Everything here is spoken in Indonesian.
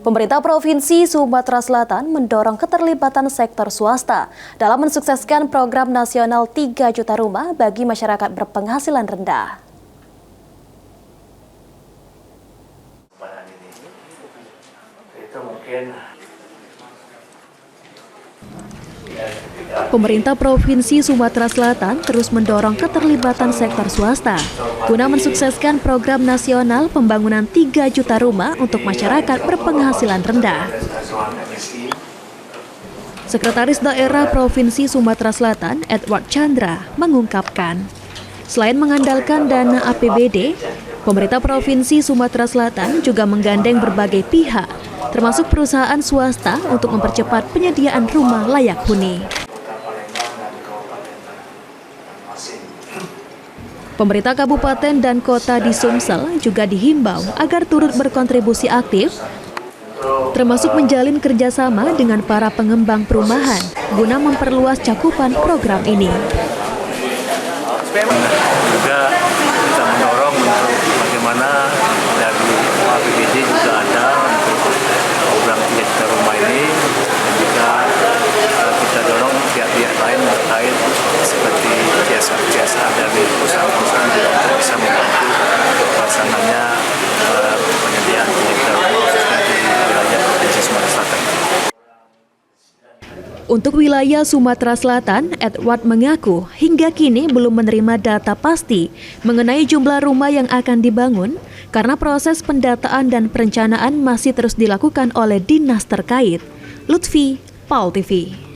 Pemerintah Provinsi Sumatera Selatan mendorong keterlibatan sektor swasta dalam mensukseskan program nasional 3 juta rumah bagi masyarakat berpenghasilan rendah. Pemerintah Provinsi Sumatera Selatan terus mendorong keterlibatan sektor swasta guna mensukseskan program nasional pembangunan 3 juta rumah untuk masyarakat berpenghasilan rendah. Sekretaris Daerah Provinsi Sumatera Selatan, Edward Chandra, mengungkapkan, selain mengandalkan dana APBD, pemerintah Provinsi Sumatera Selatan juga menggandeng berbagai pihak, termasuk perusahaan swasta untuk mempercepat penyediaan rumah layak huni. Pemerintah kabupaten dan kota di Sumsel juga dihimbau agar turut berkontribusi aktif, termasuk menjalin kerjasama dengan para pengembang perumahan guna memperluas cakupan program ini. Juga kita mendorong untuk bagaimana dari APBD juga ada untuk program 3 juta rumah ini, dan juga kita dorong pihak-pihak lain terkait seperti CSR dari perusahaan-perusahaan juga untuk bisa membantu pelaksananya penyediaan 3 juta rumah khususnya di wilayah Provinsi Sumatera Selatan. Untuk wilayah Sumatera Selatan, Edward mengaku hingga kini belum menerima data pasti mengenai jumlah rumah yang akan dibangun karena proses pendataan dan perencanaan masih terus dilakukan oleh dinas terkait. Lutfi, PAL TV.